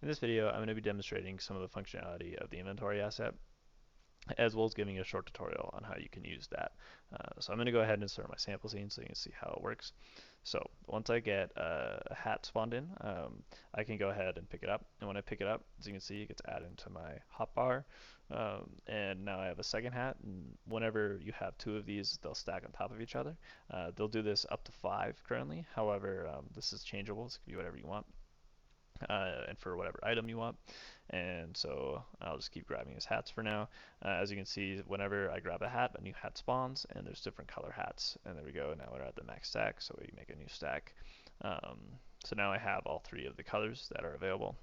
In this video, I'm going to be demonstrating some of the functionality of the inventory asset, as well as giving a short tutorial on how you can use that. So I'm going to go ahead and insert my sample scene so you can see how it works. So once I get a hat spawned in, I can go ahead and pick it up. And when I pick it up, as you can see, it gets added into my hotbar. And now I have a second hat. And whenever you have two of these, they'll stack on top of each other. They'll do this up to 5 currently. However, this is changeable. This can be whatever you want. And for whatever item you want. And so I'll just keep grabbing his hats for now. As you can see, whenever I grab a hat, a new hat spawns, and there's different color hats. And there we go. Now we're at the max stack, so we make a new stack. So now I have all 3 of the colors that are available.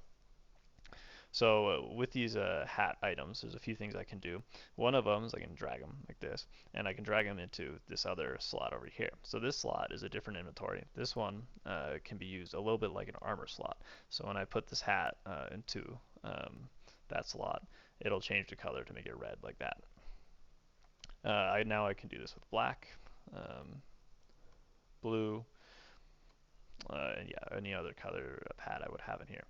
So with these hat items, there's a few things I can do. One of them is I can drag them like this, and I can drag them into this other slot over here. So this slot is a different inventory. This one can be used a little bit like an armor slot. So when I put this hat into that slot, it'll change the color to make it red like that. Now I can do this with black, blue, and yeah, any other color of hat I would have in here.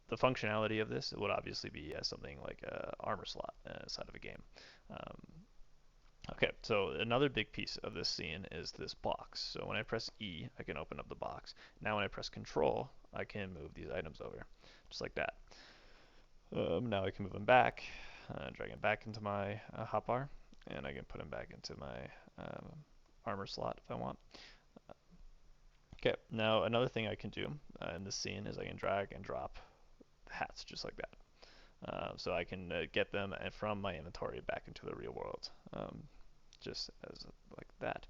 The functionality of this would obviously be as something like an armor slot inside of a game. Um, okay, so another big piece of this scene is this box. So when I press E, I can open up the box. Now when I press Control, I can move these items over, just like that. Now I can move them back, drag them back into my hotbar, and I can put them back into my armor slot if I want. Okay, now another thing I can do in this scene is I can drag and drop hats just like that. So I can get them from my inventory back into the real world, just as like that.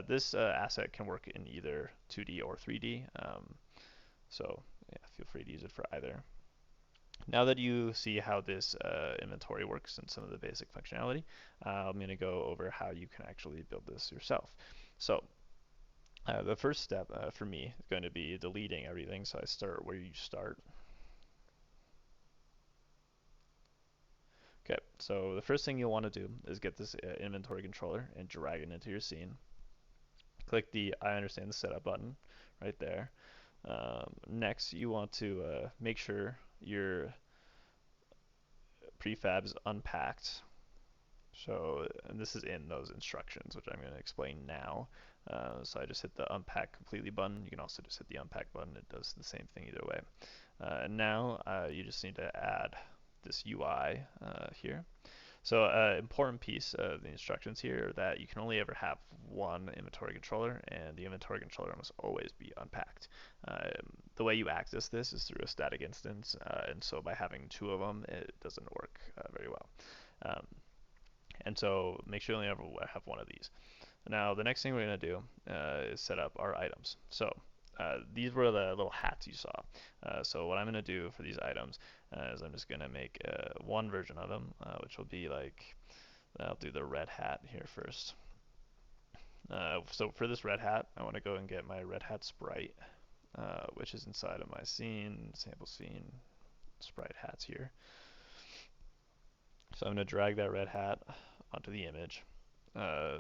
This asset can work in either 2D or 3D, so yeah, feel free to use it for either. Now that you see how this inventory works and some of the basic functionality, I'm going to go over how you can actually build this yourself. So the first step for me is going to be deleting everything, so I start where you start. Okay, so the first thing you'll want to do is get this inventory controller and drag it into your scene. Click the I understand the setup button right there. Next, you want to make sure your prefab is unpacked. So, and this is in those instructions, which I'm going to explain now. So I just hit the unpack completely button. You can also just hit the unpack button. It does the same thing either way. Now you just need to add this UI here. So important piece of the instructions here are that you can only ever have one inventory controller, and the inventory controller must always be unpacked. The way you access this is through a static instance, and so by having 2 of them, it doesn't work very well. And so make sure you only ever have one of these. Now the next thing we're going to do is set up our items. So these were the little hats you saw. So what I'm going to do for these items is I'm just going to make one version of them, which will be like, I'll do the red hat here first. So for this red hat, I want to go and get my red hat sprite, which is inside of my scene, sample scene, sprite hats here. So I'm going to drag that red hat onto the image,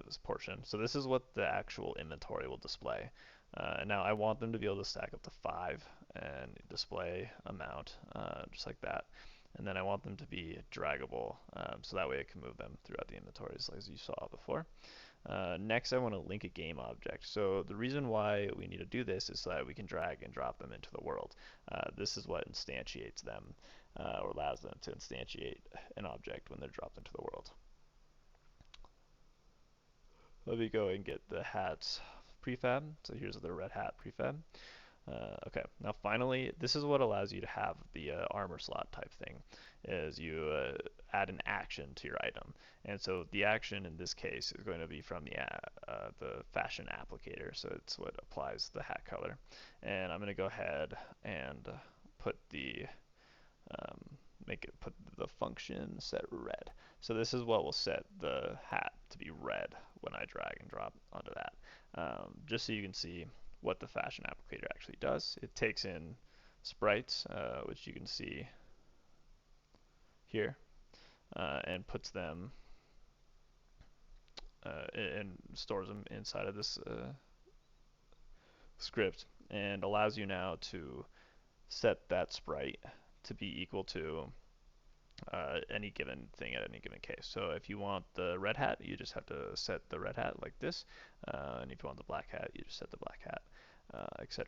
this portion. So this is what the actual inventory will display. Now I want them to be able to stack up to 5 and display amount, just like that. And then I want them to be draggable, so that way I can move them throughout the inventories as you saw before. Next, I want to link a game object. So the reason why we need to do this is so that we can drag and drop them into the world. This is what instantiates them, or allows them to instantiate an object when they're dropped into the world. Let me go and get the hats prefab. So here's the red hat prefab. Okay, now finally, this is what allows you to have the armor slot type thing, is you add an action to your item. And so the action in this case is going to be from the fashion applicator, so it's what applies the hat color. And I'm going to go ahead and put the put the function set red. So this is what will set the hat to be red when I drag and drop onto that. Just so you can see what the fashion applicator actually does. It takes in sprites, which you can see here, and puts them and stores them inside of this script, and allows you now to set that sprite to be equal to any given thing at any given case. So if you want the red hat, you just have to set the red hat like this, and if you want the black hat, you just set the black hat, etc.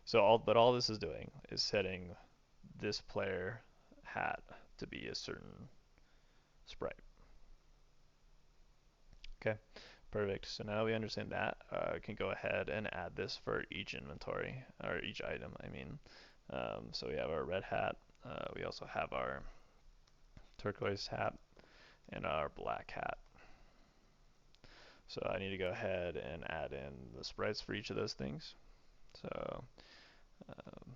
So all this is doing is setting this player hat to be a certain sprite. Okay, perfect. So now we understand that. We can go ahead and add this for each inventory, or each item, I mean. So we have our red hat. We also have our turquoise hat and our black hat. So I need to go ahead and add in the sprites for each of those things. So um,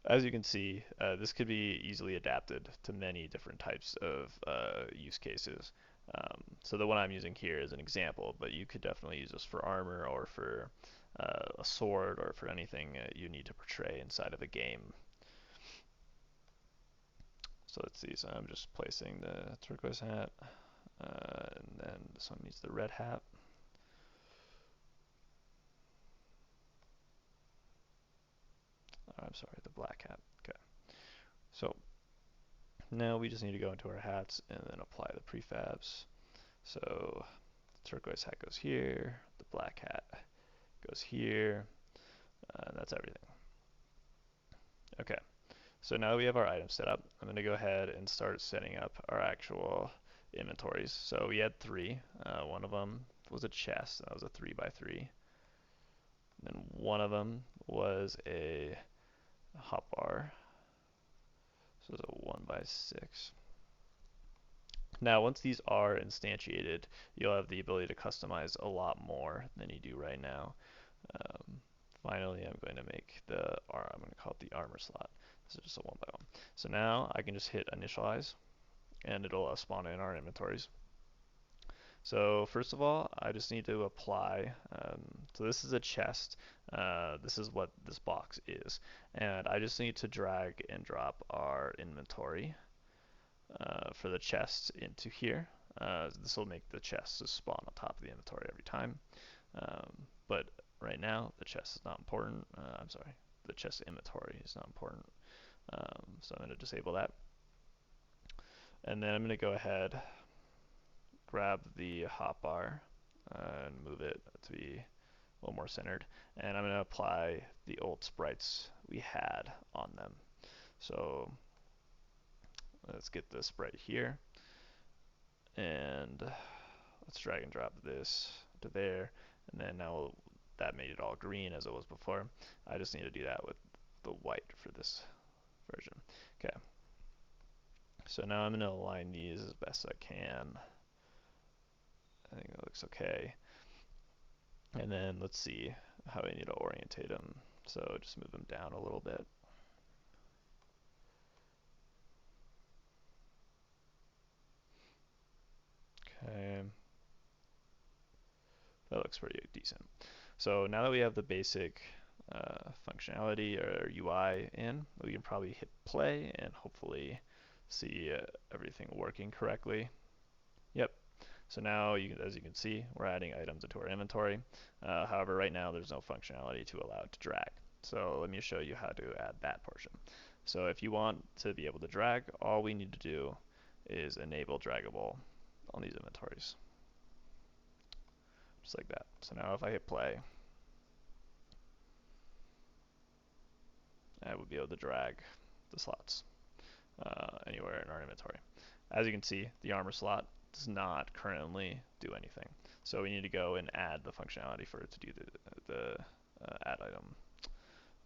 as you can see, this could be easily adapted to many different types of use cases. So the one I'm using here is an example, but you could definitely use this for armor or for a sword or for anything you need to portray inside of a game. So let's see, so I'm just placing the turquoise hat, and then this one needs the red hat. I'm sorry, the black hat. Okay. So now we just need to go into our hats and then apply the prefabs. So the turquoise hat goes here, the black hat goes here, and that's everything. Okay, so now that we have our items set up, I'm going to go ahead and start setting up our actual inventories. So we had three. One of them was a chest, that was a 3x3. And then one of them was a hotbar, so it's a 1x6. Now, once these are instantiated, you'll have the ability to customize a lot more than you do right now. Finally, I'm going to make I'm going to call it the armor slot. This is just a 1x1. So now I can just hit initialize, and it'll spawn in our inventories. So first of all, I just need to apply. So this is a chest. This is what this box is, and I just need to drag and drop our inventory for the chest into here. This will make the chest just spawn on top of the inventory every time. But right now, the chest is not important. I'm sorry, the chest inventory is not important. So I'm going to disable that. And then I'm going to go ahead, grab the hotbar, and move it to be a little more centered. And I'm going to apply the old sprites we had on them. So let's get the sprite here. And let's drag and drop this to there. And then now that made it all green as it was before. I just need to do that with the white for this version. Okay. So now I'm going to align these as best I can. I think it looks okay. And then let's see how I need to orientate them. So just move them down a little bit. Okay. That looks pretty decent. So now that we have the basic functionality or UI in, we can probably hit play and hopefully see everything working correctly. Yep. So now, as you can see, we're adding items into our inventory. However, right now there's no functionality to allow it to drag. So let me show you how to add that portion. So if you want to be able to drag, all we need to do is enable draggable on these inventories. Just like that. So now if I hit play, I would be able to drag the slots anywhere in our inventory. As you can see, the armor slot does not currently do anything. So we need to go and add the functionality for it to do the add item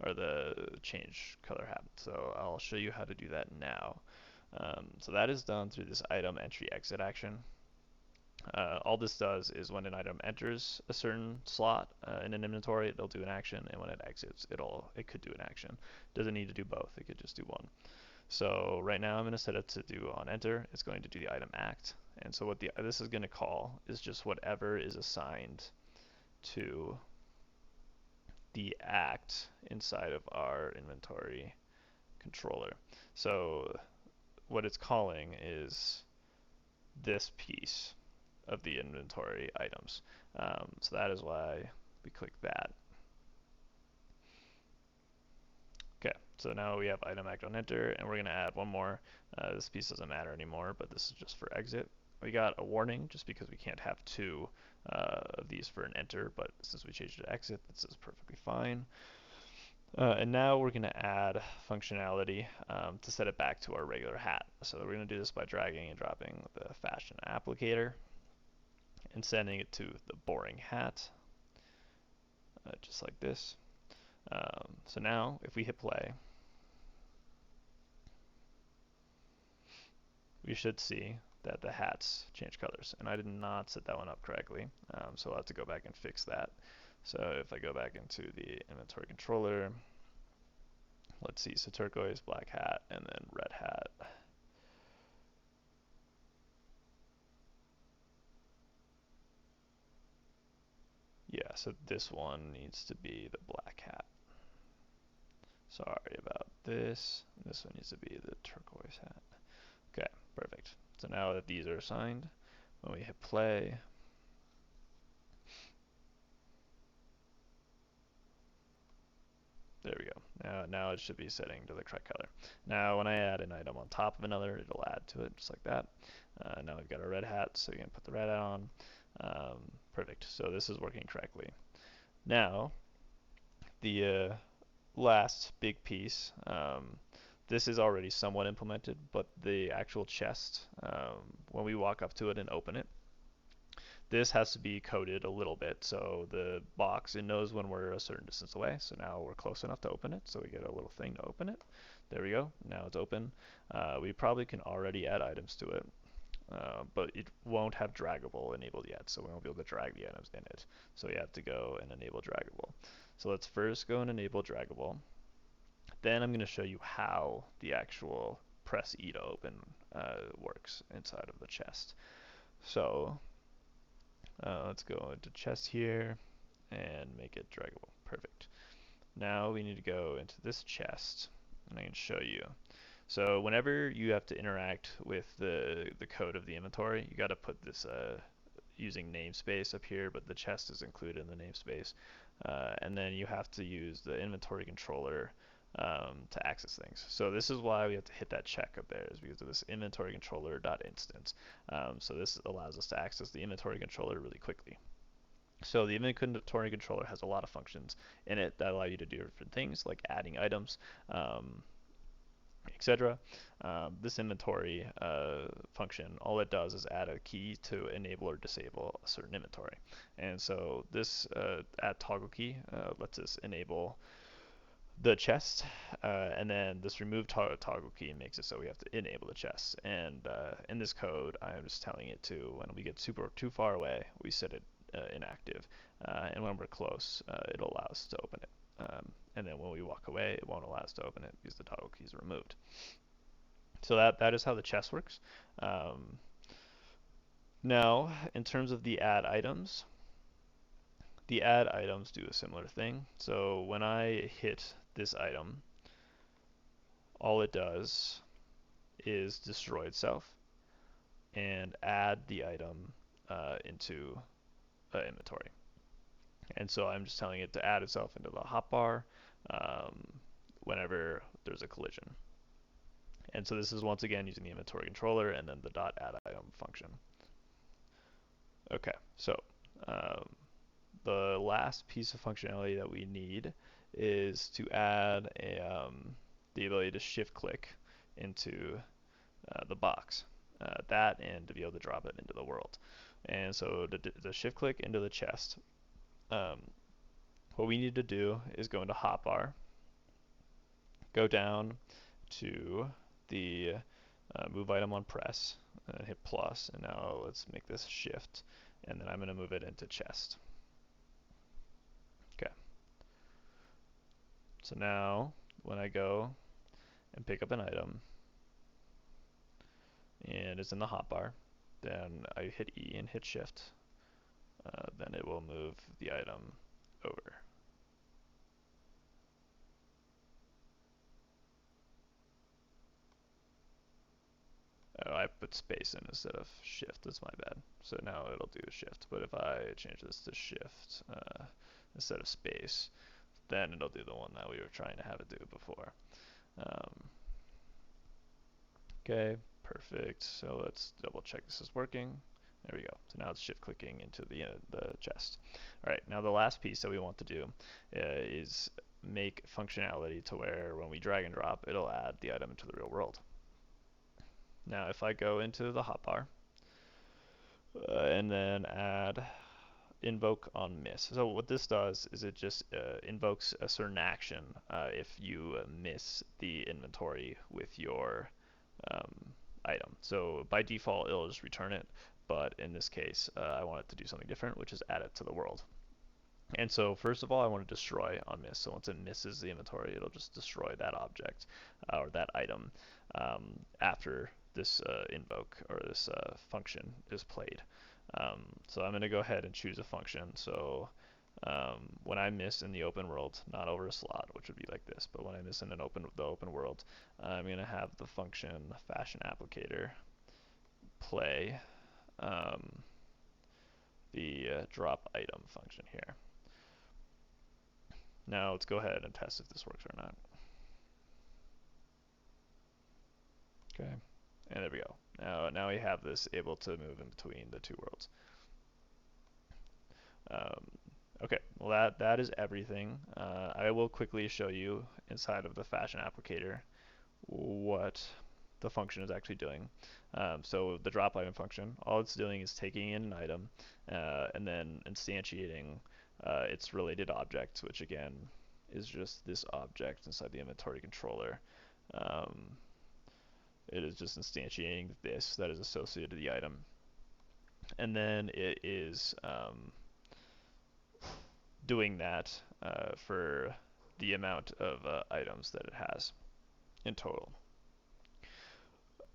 or the change color hat. So I'll show you how to do that now. So that is done through this item entry exit action. All this does is when an item enters a certain slot in an inventory, it'll do an action, and when it exits, it could do an action. It doesn't need to do both, it could just do one. So right now I'm going to set it to do on enter. It's going to do the item act. And so what this is going to call is just whatever is assigned to the act inside of our inventory controller. So what it's calling is this piece of the inventory items. So that is why we click that. Okay, so now we have item act on enter, and we're going to add one more. This piece doesn't matter anymore, but this is just for exit. We got a warning just because we can't have two of these for an enter, but since we changed it to exit, this is perfectly fine. And now we're going to add functionality to set it back to our regular hat. So we're going to do this by dragging and dropping the fashion applicator and sending it to the boring hat, just like this. So now if we hit play, we should see that the hats change colors. And I did not set that one up correctly, so I'll have to go back and fix that. So if I go back into the inventory controller, let's see, so turquoise, black hat, and then red hat. Yeah, so this one needs to be the black hat. Sorry about this. This one needs to be the turquoise hat. Okay, perfect. So now that these are assigned, when we hit play, there we go. Now it should be setting to the correct color. Now when I add an item on top of another, it'll add to it just like that. Now we've got our red hat, so you can put the red hat on. Perfect. So this is working correctly. Now the last big piece. This is already somewhat implemented, but the actual chest, when we walk up to it and open it, this has to be coded a little bit. So the box, it knows when we're a certain distance away. So now we're close enough to open it. So we get a little thing to open it. There we go. Now it's open. We probably can already add items to it. But it won't have draggable enabled yet, so we won't be able to drag the items in it. So we have to go and enable draggable. So let's first go and enable draggable. Then I'm going to show you how the actual press E to open works inside of the chest. So let's go into chest here and make it draggable. Perfect. Now we need to go into this chest, and I can show you. So whenever you have to interact with the code of the inventory, you got to put this using namespace up here, but the chest is included in the namespace. And then you have to use the inventory controller to access things. So this is why we have to hit that check up there, is because of this inventory controller.instance. So this allows us to access the inventory controller really quickly. So the inventory controller has a lot of functions in it that allow you to do different things, like adding items, etc. This inventory function, all it does is add a key to enable or disable a certain inventory. And so this add toggle key lets us enable the chest, and then this remove toggle key makes it so we have to enable the chest. And in this code, I'm just telling it to, when we get too far away, we set it inactive, and when we're close, it'll allow us to open it. And then when we walk away, it won't allow us to open it because the toggle keys are removed. So that is how the chest works. Now, in terms of the add items do a similar thing. So when I hit this item, all it does is destroy itself and add the item into inventory. And so I'm just telling it to add itself into the hotbar whenever there's a collision. And so this is once again using the inventory controller and then the .add item function. Okay, so the last piece of functionality that we need is to add the ability to shift click into the box. That and to be able to drop it into the world. And so the shift click into the chest, what we need to do is go into hotbar, go down to the move item on press, and hit plus, and now let's make this shift, and then I'm going to move it into chest. Okay. So now when I go and pick up an item, and it's in the hotbar, then I hit E and hit shift, then it will move the item over. Oh, I put space in instead of shift. That's my bad. So now it'll do shift. But if I change this to shift instead of space, then it'll do the one that we were trying to have it do before. Okay, perfect. So let's double check this is working. There we go. So now it's shift clicking into the chest. All right, now the last piece that we want to do is make functionality to where when we drag and drop, it'll add the item into the real world. Now if I go into the hotbar and then add invoke on miss. So what this does is it just invokes a certain action if you miss the inventory with your item. So by default, it'll just return it. But in this case, I want it to do something different, which is add it to the world. And so first of all, I want to destroy on miss. So once it misses the inventory, it'll just destroy that object or that item after this invoke or this function is played. So I'm going to go ahead and choose a function. So when I miss in the open world, not over a slot, which would be like this, but when I miss in the open world, I'm going to have the function fashion applicator play the drop item function here. Now let's go ahead and test if this works or not. Okay, and there we go. Now we have this able to move in between the two worlds. Okay, well that is everything. I will quickly show you inside of the fashion applicator what the function is actually doing. So the drop item function, all it's doing is taking in an item and then instantiating its related object, which again is just this object inside the inventory controller. It is just instantiating this that is associated to the item. And then it is doing that for the amount of items that it has in total.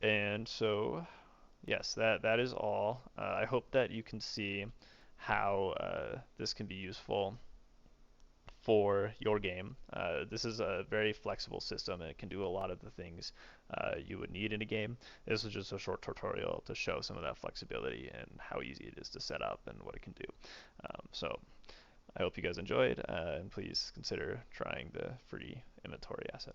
And so, yes, that is all. I hope that you can see how this can be useful for your game. This is a very flexible system and it can do a lot of the things you would need in a game. This is just a short tutorial to show some of that flexibility and how easy it is to set up and what it can do. So I hope you guys enjoyed and please consider trying the free inventory asset.